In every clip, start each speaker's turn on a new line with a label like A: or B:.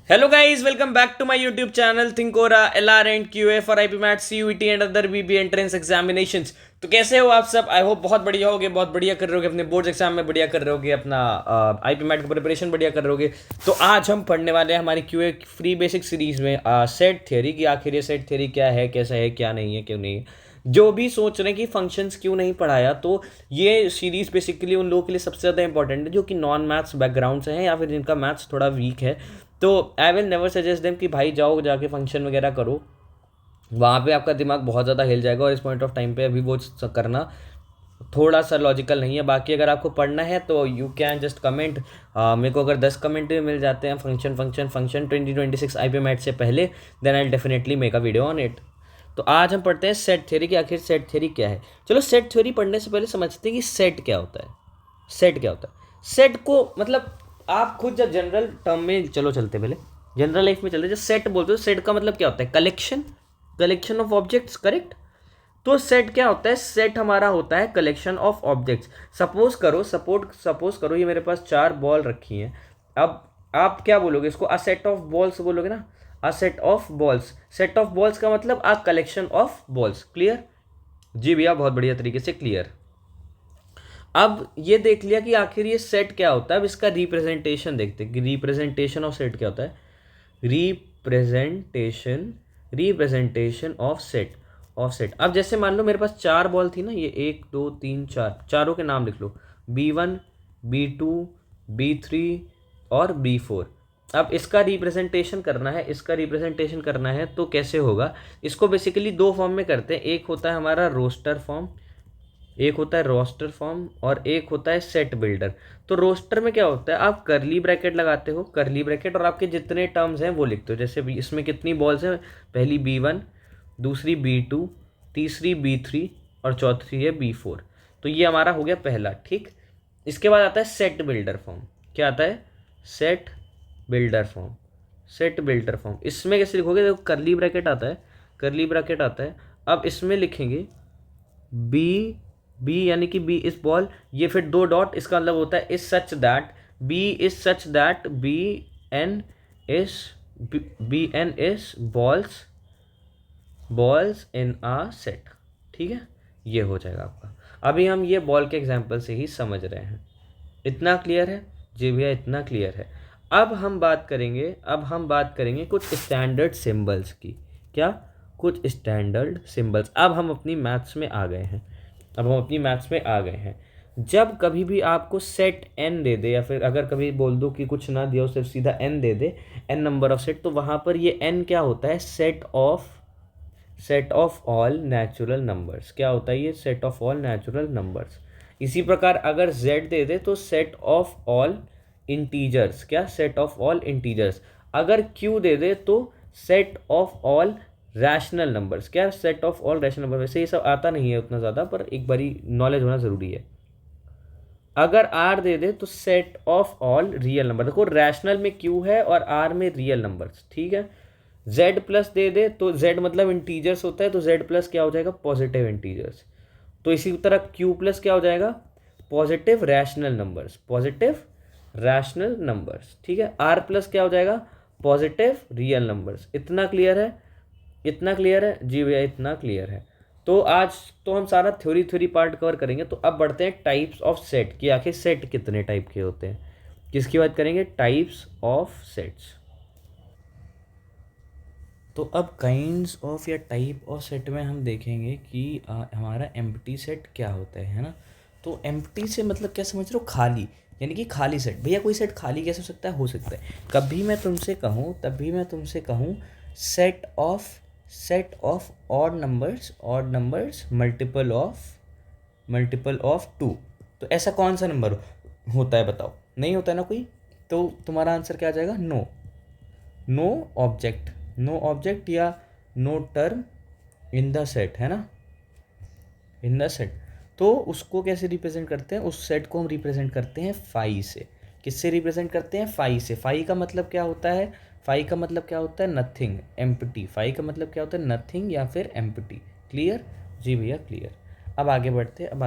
A: Hello guys, welcome back to my YouTube channel Thinkora LR and QA for IP Math CUET and other BB entrance examinations। तो कैसे हो आप सब? I hope बहुत बढ़िया होगे, बहुत बढ़िया कर रहे होगे, अपने बोर्ड्स एग्जाम में बढ़िया कर रहे होगे, अपना IP मैट का प्रिपरेशन बढ़िया कर रहे होगे। तो आज हम पढ़ने वाले हैं हमारी QA फ्री बेसिक सीरीज में सेट थ्योरी की। आखिर ये सेट थ्योरी क्या है, कैसा है, क्या नहीं है, क्यों नहीं है। जो भी सोच रहे हैं कि फंक्शंस क्यों नहीं पढ़ाया, तो ये सीरीज़ बेसिकली उन लोगों के लिए सबसे ज़्यादा इंपॉर्टेंट है जो कि नॉन मैथ्स बैकग्राउंड से हैं या फिर जिनका मैथ्स थोड़ा वीक है। तो I will never suggest them कि भाई जाओ जाके फंक्शन वगैरह करो, वहाँ पे आपका दिमाग बहुत ज़्यादा हिल जाएगा और इस पॉइंट ऑफ टाइम पे अभी वो करना थोड़ा सा लॉजिकल नहीं है। बाकी अगर आपको पढ़ना है तो यू कैन जस्ट कमेंट। मेरे को अगर 10 कमेंट भी मिल जाते हैं function function function 2026 IP MAT से पहले, then I definitely make a video on it. तो आज हम पढ़ते हैं सेट थ्योरी कि आखिर सेट थ्योरी क्या है। चलो सेट थ्योरी पढ़ने से पहले समझते हैं कि सेट क्या होता है। सेट क्या होता है? सेट को मतलब आप खुद जब जनरल टर्म में चलो चलते, पहले जनरल लाइफ में चलते, जब सेट बोलते हो सेट का मतलब क्या होता है? Collection, collection of objects, correct. तो सेट क्या होता है? सेट हमारा होता है कलेक्शन ऑफ ऑब्जेक्ट्स। सपोज करो ये मेरे पास 4 बॉल रखी हैं। अब आप क्या बोलोगे इसको? अ सेट ऑफ बॉल्स बोलोगे ना, a set of balls. Set of balls का मतलब a collection of balls. Clear? जी भैया, बहुत बढ़िया तरीके से क्लियर। अब ये देख लिया कि आखिर ये सेट क्या होता है। अब इसका रिप्रेजेंटेशन देखते हैं कि रिप्रेजेंटेशन ऑफ सेट क्या होता है। Representation, representation of set, of set. अब जैसे मान लो मेरे पास 4 बॉल थी ना, ये 1 2 3 4, चारों के नाम लिख लो, B1 B2 B3 और B4। अब इसका रिप्रेजेंटेशन करना है, इसका रिप्रेजेंटेशन करना है तो कैसे होगा? इसको बेसिकली दो फॉर्म में करते हैं। एक होता है हमारा रोस्टर फॉर्म, एक होता है रोस्टर फॉर्म और एक होता है सेट बिल्डर। तो रोस्टर में क्या होता है? आप करली ब्रैकेट लगाते हो, करली ब्रैकेट, और आपके जितने टर्म्स हैं वो लिखते हो। जैसे इसमें कितनी बॉल्स हैं? पहली B1, दूसरी B2, तीसरी B3 और चौथी है B4। तो ये हमारा हो गया पहला, ठीक। इसके बाद आता है सेट बिल्डर फॉर्म। क्या आता है? Set builder form, set builder form. इसमें कैसे लिखोगे? देखो करली ब्रैकेट आता है, करली ब्रैकेट आता है। अब इसमें लिखेंगे बी, बी यानी कि बी इज बॉल, ये फिर 2 डॉट, इसका मतलब होता है is such that, B is such that B N is, B N is balls, balls in a set. ठीक है, ये हो जाएगा आपका। अभी हम ये बॉल के एग्जाम्पल से ही समझ रहे हैं। इतना क्लियर है? जी भैया, इतना क्लियर है। अब हम बात करेंगे कुछ स्टैंडर्ड सिंबल्स की। क्या? कुछ स्टैंडर्ड सिंबल्स। अब हम अपनी मैथ्स में आ गए हैं, अब हम अपनी मैथ्स में आ गए हैं। जब कभी भी आपको सेट एन दे दे, या फिर अगर कभी बोल दो कि कुछ ना दिया हो, सिर्फ सीधा एन दे दे, एन नंबर ऑफ सेट, तो वहाँ पर ये एन क्या होता है? Set of all natural numbers. क्या होता है ये? Set of all natural numbers. इसी प्रकार अगर z दे दे तो सेट ऑफ ऑल इंटीजर्स। क्या? Set of all integers. अगर q दे दे तो set of all rational numbers. क्या? Set of all rational number. वैसे ये सब आता नहीं है उतना ज़्यादा, पर एक बारी नॉलेज होना ज़रूरी है। अगर r दे दे तो set of all real number. देखो रैशनल में q है और r में रियल नंबर्स, ठीक है। z प्लस दे दे तो z मतलब इंटीजर्स होता है, तो z प्लस क्या हो जाएगा? Positive integers. तो इसी तरह q प्लस क्या हो जाएगा? Positive rational numbers, positive rational numbers, ठीक है। r प्लस क्या हो जाएगा? Positive real numbers. इतना क्लियर है? इतना क्लियर है? जी भैया, इतना क्लियर है। तो आज तो हम सारा थ्योरी पार्ट कवर करेंगे। तो अब बढ़ते हैं टाइप्स ऑफ सेट कि आखिर सेट कितने टाइप के होते हैं। किसकी बात करेंगे? Types of sets. तो अब काइंड्स ऑफ या टाइप ऑफ सेट में हम देखेंगे कि हमारा एम्प्टी सेट क्या होता है ना। तो एम्प्टी से मतलब क्या समझ रहे हो? खाली, यानी कि खाली सेट। भैया कोई सेट खाली कैसे हो सकता है? हो सकता है कभी मैं तुमसे कहूँ, तभी मैं तुमसे कहूँ set of odd numbers multiple of 2। तो ऐसा कौन सा नंबर होता है बताओ? नहीं होता है ना कोई। तो तुम्हारा आंसर क्या आ जाएगा? No, no object, no object या no term in the set, है ना, इन द सेट। तो उसको कैसे रिप्रेजेंट करते हैं? उस सेट को हम रिप्रेजेंट करते हैं फाई से। किससे रिप्रेजेंट करते हैं? फाई से। फाई का मतलब क्या होता है? फाई का मतलब क्या होता है? Nothing, empty. फाई का मतलब क्या होता है? नथिंग या फिर एम्प्टी। क्लियर? जी भैया क्लियर। अब आगे बढ़ते अब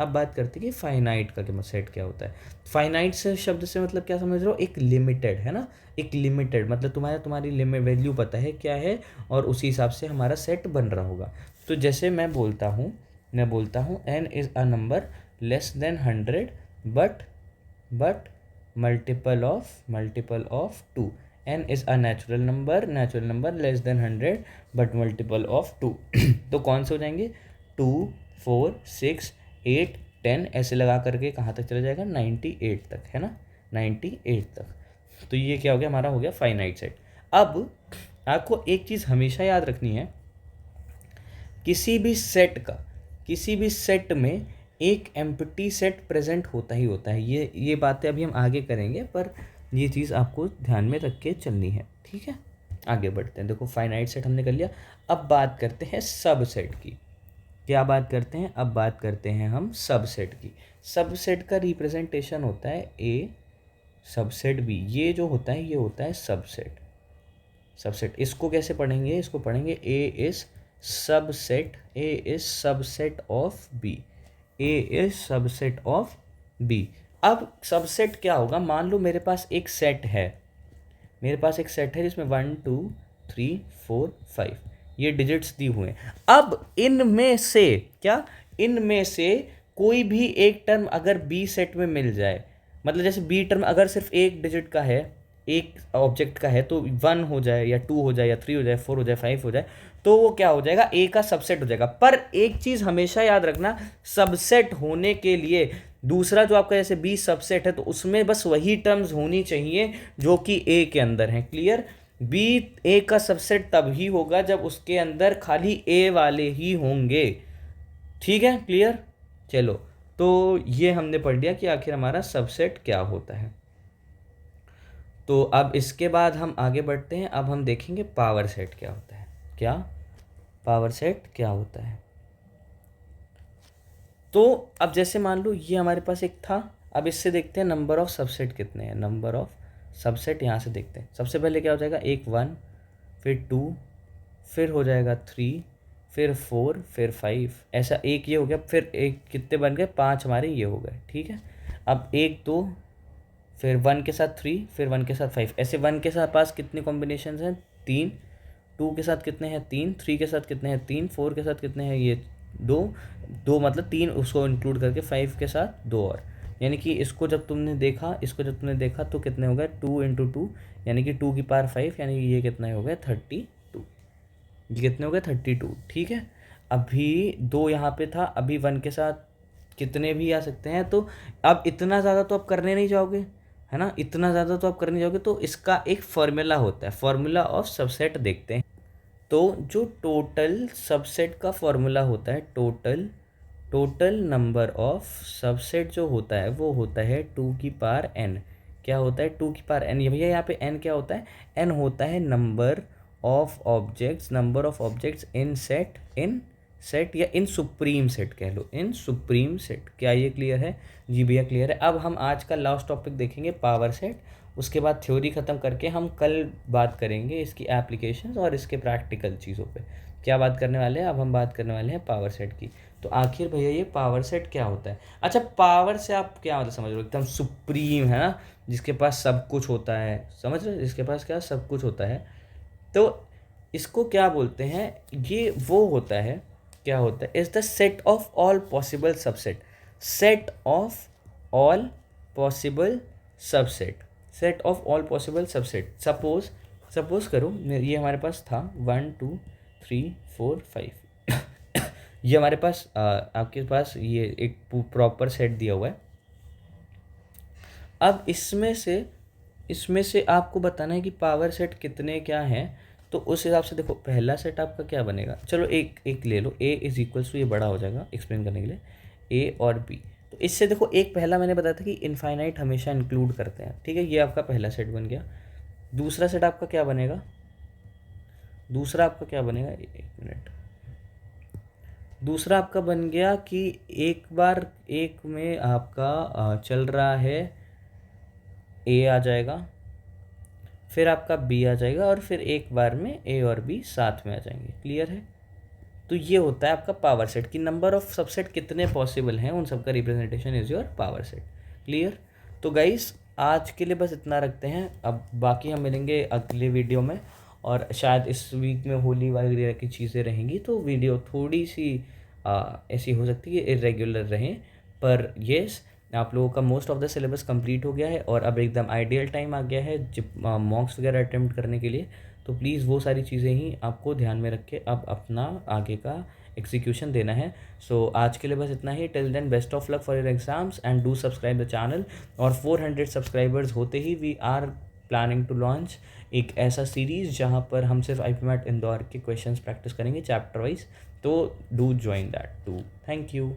A: बात करते हैं कि फाइनाइट का सेट क्या होता है। फाइनाइट से शब्द से मतलब क्या समझ रहे हो, एक लिमिटेड है ना, एक लिमिटेड मतलब तुम्हारी लिमिट वैल्यू पता है क्या है और उसी हिसाब से हमारा सेट बन रहा होगा। तो जैसे मैं बोलता हूँ n is a number less than 100 but multiple of 2। n is a natural number less than 100 but multiple of 2। तो कौन से हो जाएंगे, 2 4 6 8 10 ऐसे लगा करके कहाँ तक चला जाएगा, 98 तक, है ना, 98 तक। तो ये क्या हो गया, हमारा हो गया फाइनाइट सेट। अब आपको एक चीज़ हमेशा याद रखनी है, किसी भी सेट में एक एम्प्टी सेट प्रेजेंट होता ही होता है। ये बातें अभी हम आगे करेंगे, पर ये चीज़ आपको ध्यान में रख के चलनी है, ठीक है। आगे बढ़ते हैं। देखो फाइनाइट सेट हमने कर लिया, अब बात करते हैं सबसेट की। क्या बात करते हैं, अब बात करते हैं हम सबसेट की। सबसेट का रिप्रेजेंटेशन होता है ए सबसेट बी। ये जो होता है ये होता है सबसेट। इसको कैसे पढ़ेंगे, इसको पढ़ेंगे A is subset of B. A is subset of B. अब सबसेट क्या होगा, मान लो मेरे पास एक सेट है जिसमें 1 2 3 4 5 ये डिजिट्स दी हुए हैं। अब इनमें से कोई भी एक टर्म अगर बी सेट में मिल जाए, मतलब जैसे बी टर्म अगर सिर्फ एक डिजिट का है, एक ऑब्जेक्ट का है, तो 1 हो जाए या 2 हो जाए या 3 हो जाए 4 हो जाए 5 हो जाए, तो वो क्या हो जाएगा, ए का सबसेट हो जाएगा। पर एक चीज़ हमेशा याद रखना, सबसेट होने के लिए दूसरा जो आपका जैसे बी सबसेट है तो उसमें बस वही टर्म्स होनी चाहिए जो कि ए के अंदर हैं। क्लियर। बी ए का सबसेट तब ही होगा जब उसके अंदर खाली ए वाले ही होंगे, ठीक है। क्लियर। चलो, तो ये हमने पढ़ लिया कि आखिर हमारा सबसेट क्या होता है। तो अब इसके बाद हम आगे बढ़ते हैं। अब हम देखेंगे पावर सेट क्या होता है। पावर सेट क्या होता है। तो अब जैसे मान लो ये हमारे पास एक था, अब इससे देखते हैं नंबर ऑफ सबसेट कितने हैं। नंबर ऑफ सबसेट यहाँ से देखते हैं। सबसे पहले क्या हो जाएगा, एक 1, फिर 2, फिर हो जाएगा 3, फिर 4, फिर 5, ऐसा एक ये हो गया। फिर एक कितने बन गए, 5 हमारे ये हो गए, ठीक है। अब 1 2, फिर 1 के साथ 3, फिर 1 के साथ 5, ऐसे 1 के साथ पास कितने कॉम्बिनेशन हैं, 3। 2 के साथ कितने हैं, 3। 3 के साथ कितने हैं, 3। 4 के साथ कितने हैं, ये 2 मतलब 3 उसको इंक्लूड करके 5 के साथ 2 और, यानी कि इसको जब तुमने देखा तो कितने हो गए, 2 इंटू 2 यानी कि 2 की पावर 5, यानी कि ये कितना हो गया 32। ये कितने हो गए 32, ठीक है। अभी 2 यहाँ पे था, अभी 1 के साथ कितने भी आ सकते हैं। तो अब इतना ज़्यादा तो आप करने नहीं जाओगे, है ना, इतना ज़्यादा तो आप करने जाओगे। तो इसका एक फॉर्मूला होता है, फॉर्मूला ऑफ सबसेट देखते हैं। तो जो टोटल सबसेट का फॉर्मूला होता है, टोटल नंबर ऑफ सबसेट जो होता है वो होता है 2 की पावर n। क्या होता है, 2 की पावर n। ये भैया यहाँ पे n क्या होता है, n होता है number of objects in set या इन सुप्रीम सेट, कह लो इन सुप्रीम सेट। क्या ये क्लियर है? जी भैया क्लियर है। अब हम आज का लास्ट टॉपिक देखेंगे पावर सेट। उसके बाद थ्योरी ख़त्म करके हम कल बात करेंगे इसकी एप्लीकेशंस और इसके प्रैक्टिकल चीज़ों पे। क्या बात करने वाले हैं, अब हम बात करने वाले हैं पावर सेट की। तो आखिर भैया ये पावर सेट क्या होता है। अच्छा, पावर से आप क्या मतलब समझ रहे हो, एकदम सुप्रीम, है ना, जिसके पास सब कुछ होता है, समझ रहे हो, जिसके पास क्या सब कुछ होता है। तो इसको क्या बोलते हैं, ये वो होता है, क्या होता है, is the set of all possible subset. Set of all possible subset, set of all possible subset. Suppose करो ये हमारे पास था 1 2 3 4 5 ये हमारे पास आपके पास ये एक प्रॉपर सेट दिया हुआ है। अब इसमें से आपको बताना है कि पावर सेट कितने क्या हैं। तो उस हिसाब से देखो, पहला सेट आपका क्या बनेगा, चलो एक ले लो, ए इज इक्वल्स टू, ये बड़ा हो जाएगा एक्सप्लेन करने के लिए, ए और बी। तो इससे देखो, एक पहला मैंने बताया था कि इनफाइनाइट हमेशा इंक्लूड करते हैं, ठीक है। ये आपका पहला सेट बन गया। दूसरा सेट आपका क्या बनेगा, एक मिनट। दूसरा आपका बन गया कि एक बार एक में आपका चल रहा है, ए आ जाएगा, फिर आपका बी आ जाएगा, और फिर एक बार में ए और बी साथ में आ जाएंगे। क्लियर है? तो ये होता है आपका पावर सेट कि नंबर ऑफ सबसेट कितने पॉसिबल हैं, उन सबका representation is your power set. Clear? तो गाइस आज के लिए बस इतना रखते हैं, अब बाकी हम मिलेंगे अगले वीडियो में। और शायद इस वीक में होली वगैरह की चीज़ें रहेंगी तो वीडियो थोड़ी सी ऐसी हो सकती है इरेगुलर रहें, पर येस आप लोगों का most of the syllabus complete हो गया है और अब एकदम आइडियल टाइम आ गया है जब मॉक्स वगैरह अटेम्प्ट करने के लिए। तो प्लीज़ वो सारी चीज़ें ही आपको ध्यान में रख के अब अपना आगे का एग्जीक्यूशन देना है। सो आज के लिए बस इतना ही। Till then best of luck for your exams and do subscribe the channel. और 400 सब्सक्राइबर्स होते ही we are planning to launch एक ऐसा सीरीज़ जहाँ पर हम सिर्फ IPMAT इंदौर के क्वेश्चंस प्रैक्टिस करेंगे चैप्टर वाइज। तो do join that too. Thank you.